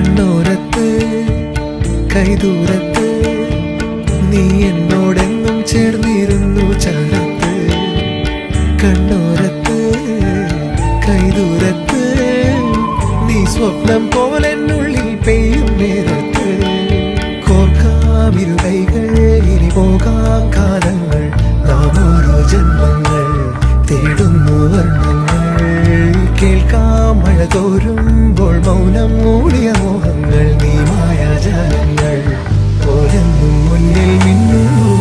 കണ്ണോരത്ത് കൈദൂരത്ത് നീ എന്നോടെന്നും ചേർന്നിരുന്നു ചാരത്ത്. കണ്ണോരത്ത് കൈദൂരത്ത് നീ സ്വപ്നം പോലെന്നുള്ളിൽ പെയ്യും നേരത്ത്. കോർക്കാമിരു കൈകൾ ഇനി പോകാം കാലങ്ങൾ, നാം ഓരോ ജന്മങ്ങൾ തേടുന്നു വർണ്ണങ്ങൾ. കേൾക്കാം മഴ തോരുമ്പോൾ മൗനം മൂടിയ മോഹങ്ങൾ, നീ മായാജാലങ്ങൾ പോലെന്നും മുന്നിൽ മിന്നുന്നു.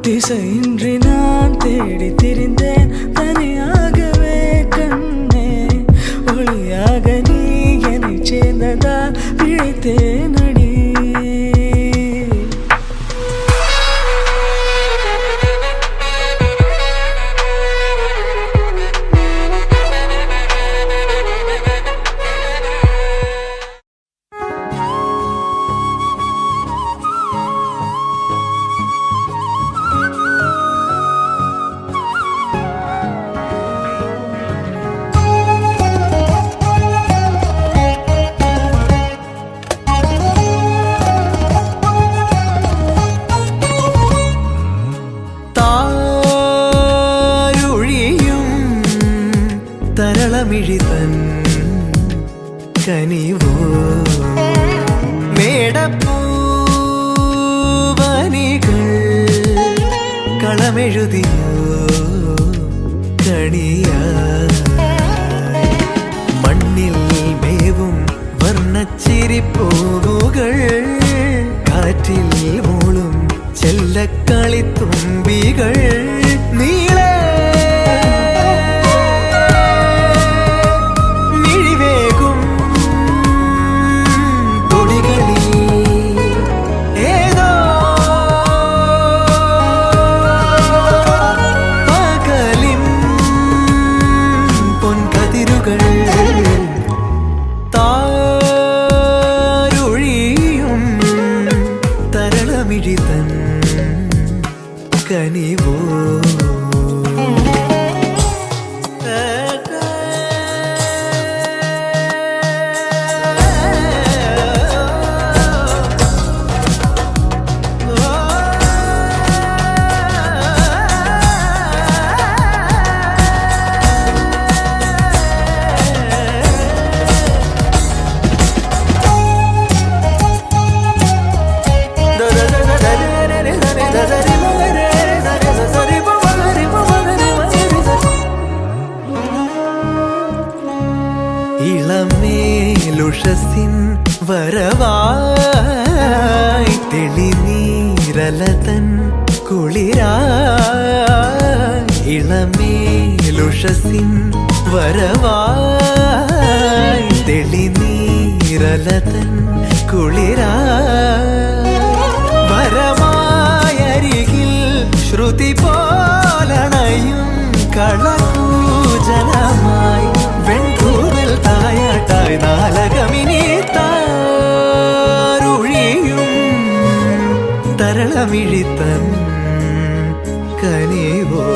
திசையின்றி நான் தேடி திரிந்தேன் தனியாகவே கண்ணே, ஒளியாக நீ என்னை சேர்ந்ததால் பிழைத்தேன் அடி. തരളമിഴിതൻ കനിവോ മേടപ്പൂവനികൾ കളമെഴുതിയോ കണിയ മണ്ണിൽ മേവും വർണ്ണച്ചിരിപ്പൂവുകൾ കനിവോ ഇളമേലുഷസിൻ വരവായി തെളിനീരലതൻ കുളിരായി ഇളമേലുഷസിൻ വരവായി തെളിനീരലതൻ കുളിരായി വരമായരികിൽ ശ്രുതി പോലണയും കളകൂജലമായി വെൺകൂവൽ തായാട്ടായി നാലകമിനി താരുഴിയും തരളമിഴിത്തൻ കനിവോ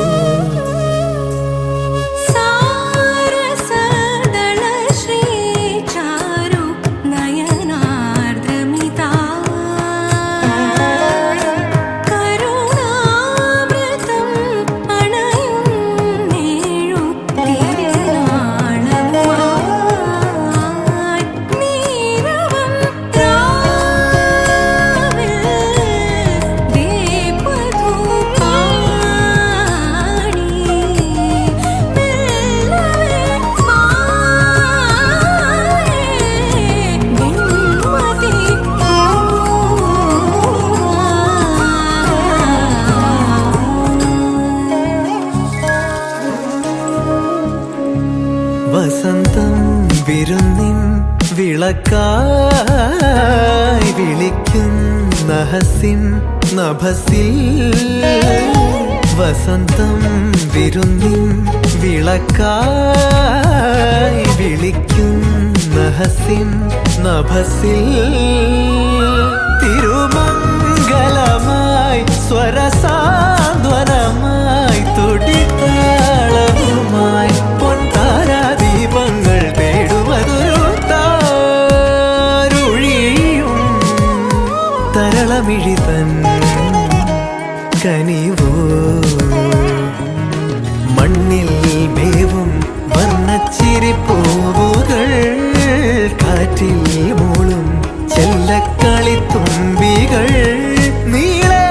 വസന്തം വിരുന്നിൻ വിളക്കായി വിളിക്കുന്ന ഹസിൻ നഭസിൽ വസന്തം വിരുന്നിൻ വിളക്കായി വിളിക്കുന്ന ഹസിൻ നഭസിൽ തിരുമംഗലമായി സ്വരസാന്ത്വനമായി തുടിത്താളവുമായി പൊൻതാരാദീപങ്ങൾ തേടുവതൊരു താരുഴിയും തരളമിഴിതൻ കനിവോ മണ്ണിൽ മേവും വർണ്ണച്ചിരിപ്പൂവുകൾ കാറ്റിൽ മൂളും ചെല്ലക്കളിത്തുമ്പികൾ നീളെ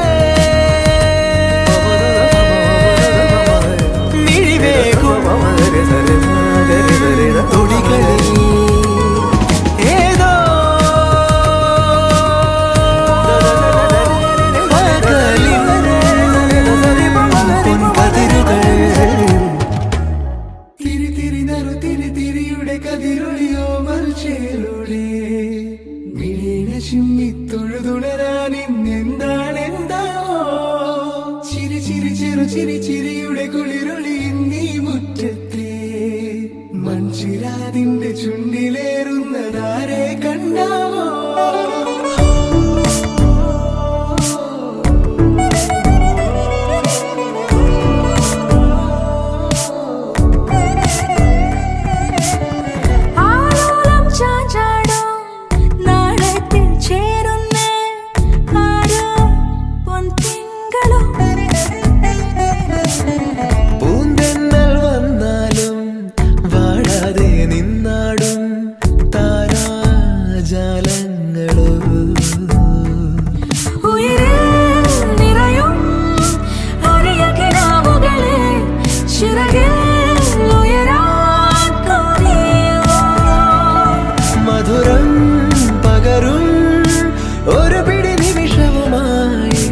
മിഴിവേകും തുടികളിൽ ഏതോ പകലിൻ പൊൻകതിരുകൾ തിരിയുടെ കതിരൊളിയോ മൽച്ചേരുടെ മിഴീന ചിമ്മിത്തൊഴുതുണരാൻ ഇന്നെന്താണെന്താവോ ചിരി ചിരി ചെറു ചിരി ചിരിയുടെ കുളിരൊളി നീ മുറ്റത്തെ മൺചിരാതിന്റെ ചുണ്ടിലേറുന്നതാരെ കണ്ടാവോ പൂന്തെന്നൽ വന്നാലും വാടാതെ നിന്നാടും താരാജാലങ്ങളോ മധുരം പകരും ഒരു പിടി നിമിഷവുമായി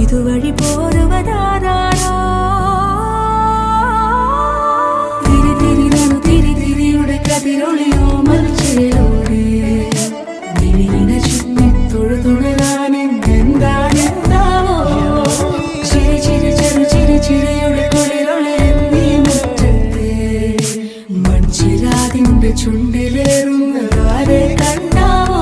ഇതുവഴി പോരുവതാരോ തിരിയുടെ കതിരൊളിയോ മറിച്ചേരോടെ മിഴിന ചുമ്മിത്തൊഴുതുണരാൻ എന്താണെന്താവോ ചിരി ചിരി ചെറു ചിരി ചിരിയുടെ കുളിരൊളി നീ മുറ്റത്തെ മൺചിരാതിന്റെ ചുണ്ടിലേറുന്നതാരെ കണ്ടാവോ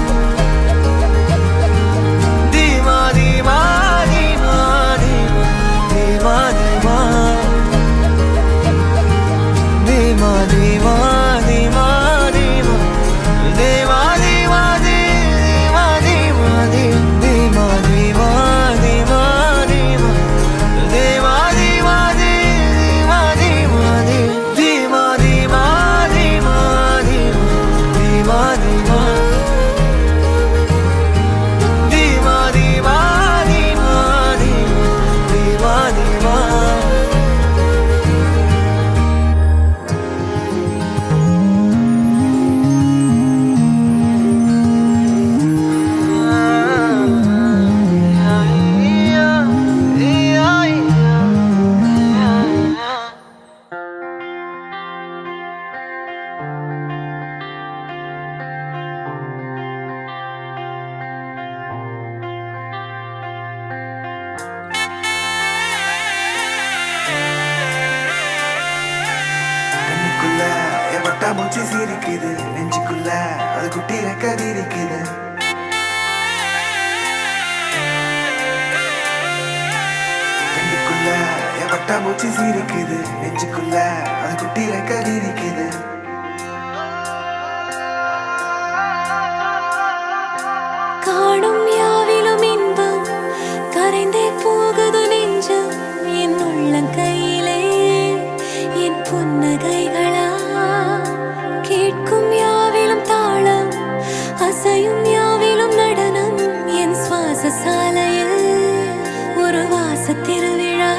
பட்டாம்பூச்சி சிரிக்குது நெஞ்சுக்குள்ள அது குட்டி ரெக்க விரிக்குது கண்ணுக்குள்ள என் பட்டாம்பூச்சி சிரிக்குது நெஞ்சுக்குள்ள அது குட்டி ரெக்க விரிக்குது காணும் யாவிலும் இன்பம் கரைந்தே போகுது நெஞ்சம் என் உள்ளங்கையிலே என் புன்னகைகளா கேட்கும் யாவிலும் தாளம் அசையும் யாவிலும் நடனம் என் சுவாச சாலையில் ஒரு வாச திருவிழா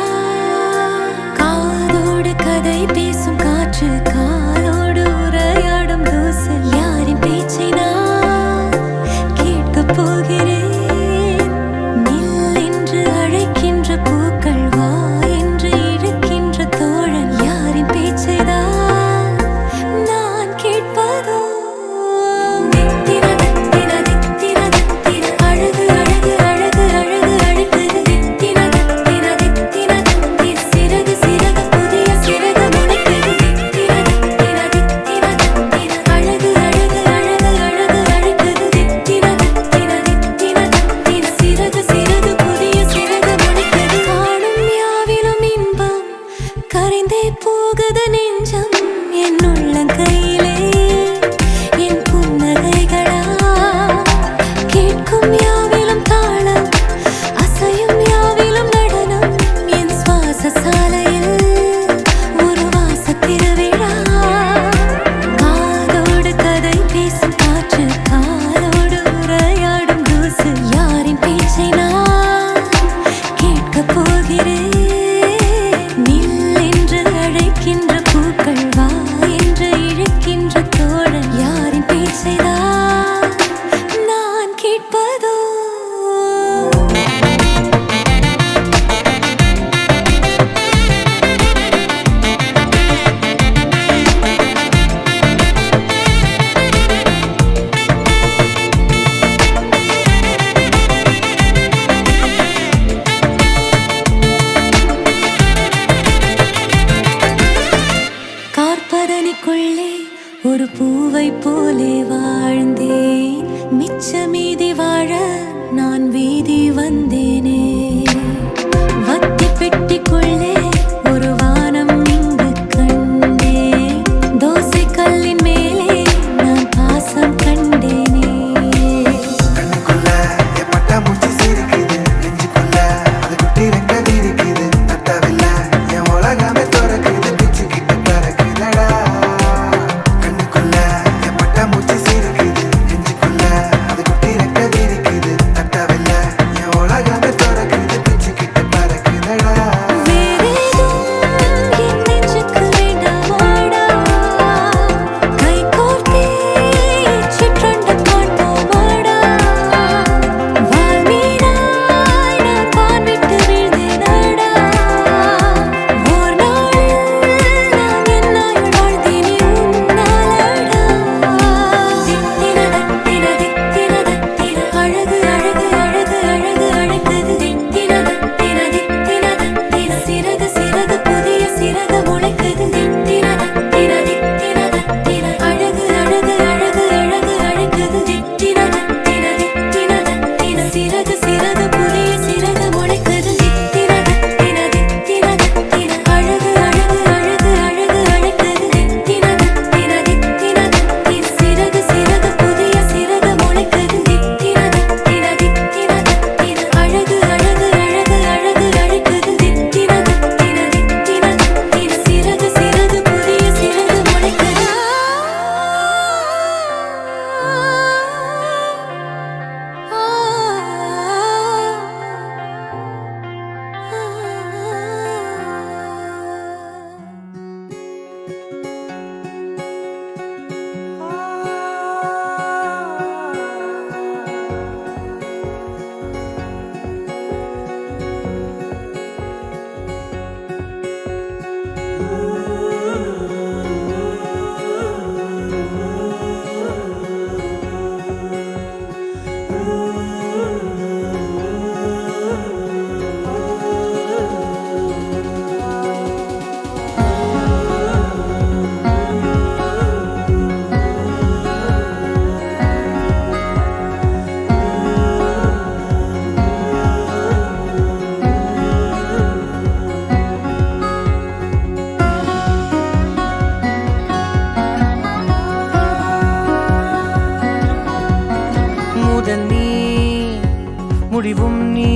காதோடு கதை பேசும் காற்று காலோடு உரையாடும் தூசு யாரின் பேச்சை நான் கேட்கப் போகிறேன் நில் என்று அழைக்கின்ற பூக்கள் வா என்று இழுக்கின்ற தோழன் யாரின் பேச்சை தான் நான் கேட்பதோ தித்திர தித்திர தித்திர தித்திர அழகு அழகு அழகு அழகு அழைக்குது தித்திர தித்திர தித்திர தித்திர சிறகு சிறகு புதிய சிறகு முளைக்குது தித்திர தித்திர தித்திர தித்திர அழகு அழகு அழகு அழகு அழைக்குது தித்திர தித்திர தித்திர தித்திர சிறகு சிறகு புதிய சிறகு முளைக்குது காணும் யாவிலும் இன்பம் கரைந்தே போகுது நெஞ்சம் என் உள்ளங்கையிலே என் புன்னகைகளா கேட்கும் யாவிலும் தாளம் அசையும் யாவிலும் நடனம் என் சுவாச சாலையில் ஒரு வாச திருவிழா காதோடு கதை பேசும் காற்று காலோடு உரையாடும் தூசு யாரின் பேச்சை நான் கேட்கப் போகிறேன் நில் என்று அழைக்கின்ற பூக்கள் வா என்று இழுக்கின்ற தோழன் யாரின் பேச்சை தான் நான் கேட்பதோ கார்பதனிக்குள்ளே ஒரு பூவை போலே வாழ்ந்தேன் மிச்ச மீதி வாழ நான் வீதி வந்தேனே வத்தி பெட்டிக்குள்ளே ஒரு வானம் இங்கு கண்டேன் தோசை கல்லின் மேலே நான் பாசம் கண்டேனே கண்ணுக்குள்ள என் பட்டாம்பூச்சி சிரிக்குது நெஞ்சுக்குள்ள அது குட்டி ரெக்க விரிக்குது தட்டவில்ல என் உலகமே துறக்குது பிச்சுக்கிட்டு பறக்குதடா கண்ணுக்குள்ள என் பட்டாம்பூச்சி சிரிக்குது நெஞ்சுக்குள்ள அது குட்டி ரெக்க முதல் நீ முடிவும் நீ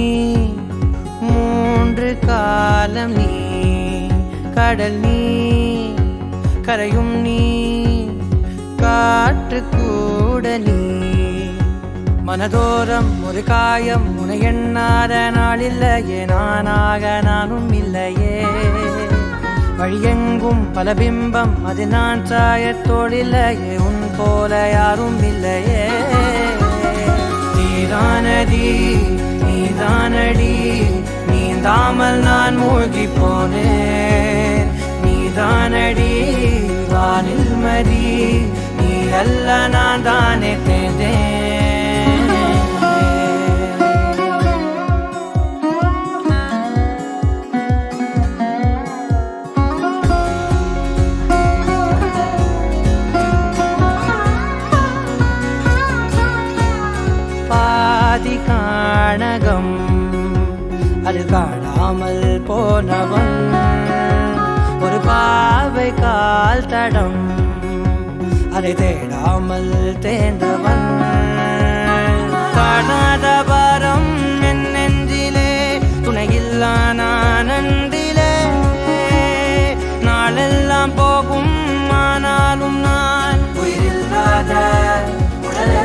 மூன்று காலம் நீ கடல் நீ கரையும் நீ காற்று கூட நீ மனதோரம் ஒரு காயம் உனை எண்ணாத நாளில்லையே நானாக நானும் இல்லையே வழியெங்கும் பல பிம்பம் அது நான் சாயத்தோடில்லையே உன் போல யாரும் இல்லையே நீதானடி நீதானடி நீந்தாமல் நான் மூழ்கி போனேன் நீதானடி வானில் மதி நீ அல்ல நான் தானே தேர்ந்தேன் பாதி காணகம் அது காணாமல் போனவன் ஒரு பாவை கால் தடம் அதை தேடாமல் தேர்ந்தவன் காணாத பாரம் என் நெஞ்சிலே துணையில்லா நான் அன்றிலே நாளெல்லாம் போகும் ஆனாலும் நான் உயிரில்லாத உடலே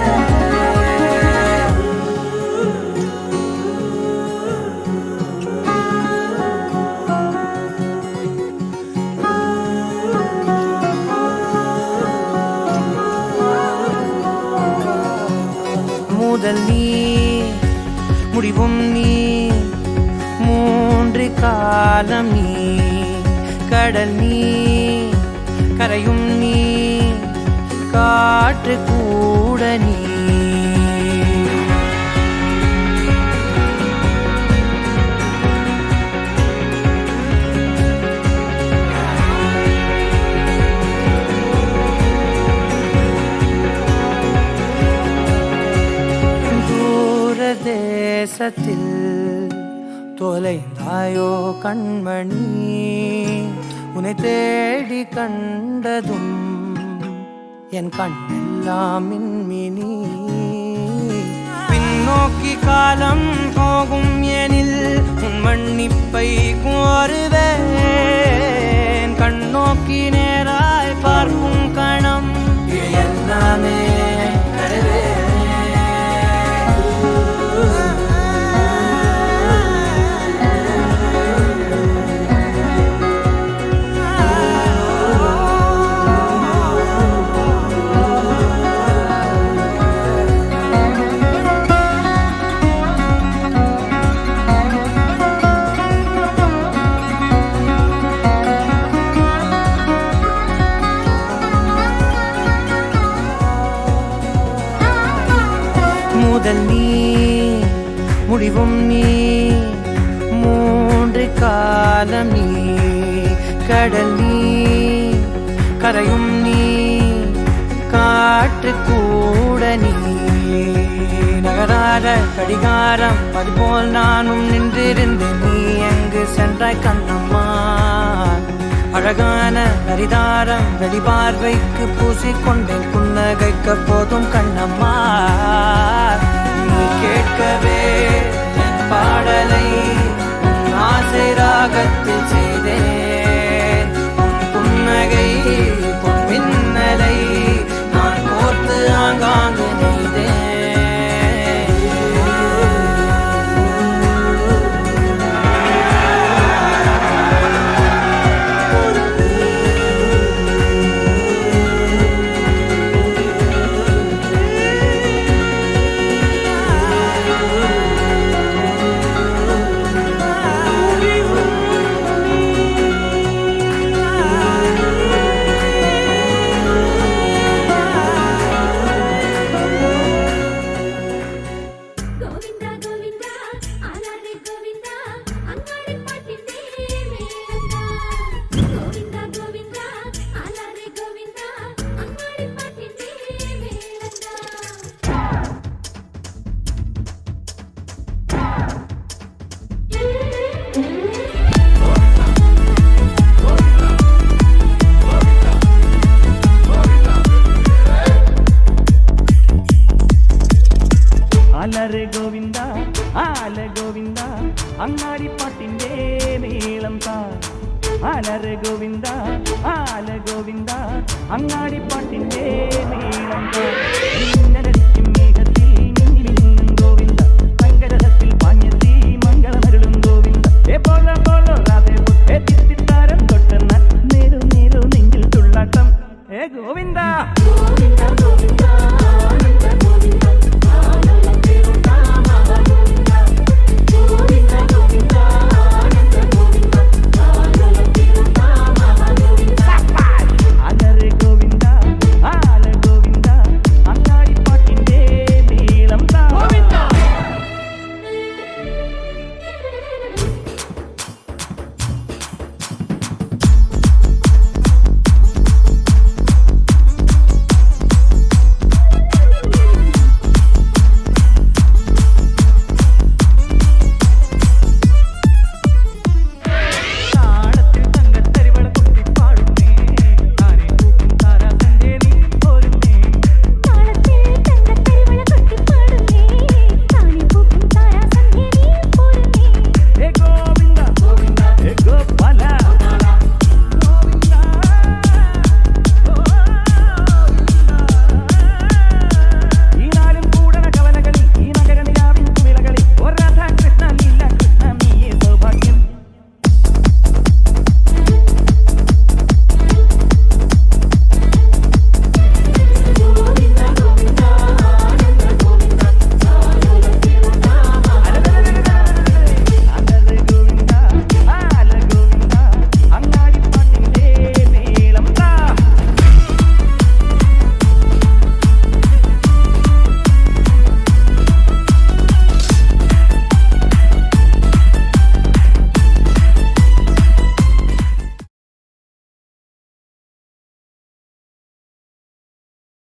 முதல் நீ முடிவும் நீ மூன்று காலம் நீ கடல் நீ கரையும் நீ காற்று கூட நீ தேசத்தில் தொலைந்தாயோ கண்மணி உன்னை தேடி கண்டதும் என் கண்ணெல்லாம் மின்மினி பின்னோக்கி காலம் போகும் எனில் உன் மன்னிப்பை கோருவேன் கண்ணோக்கி நேராய் பார்க்கும் கணம் எல்லாமே முதல் நீ முடிவும் நீ மூன்று காலம் நீ கடல் நீ கரையும் நீ காற்று கூட நீ நகராத கடிகாரம் அதுபோல் நானும் நின்றிருந்தேன் நீ எங்கு சென்றாய் கண்ணம்மா அழகான நரிதாரம் வெளிபார்வைக்கு பூசிக்கொண்டேன் புன்னகைக்க போதும் கண்ணம்மா நீ கேட்கவே என் பாடலை உன் ஆசை ராகத்தில் செய்தேன் உன் புன்னகை பொன் மின்னலை நான் கோர்த்து ஆங்காங்கு நெய்தேன் അലറെ ഗോവിന്ദ ആല ഗോവിന്ദ അങ്ങാടിപ്പാട്ടിൻ്റെ നീളം താ അലറെ ഗോവിന്ദ ആല ഗോവിന്ദ അങ്ങാടിപ്പാട്ടിൻ്റെ നീളം താ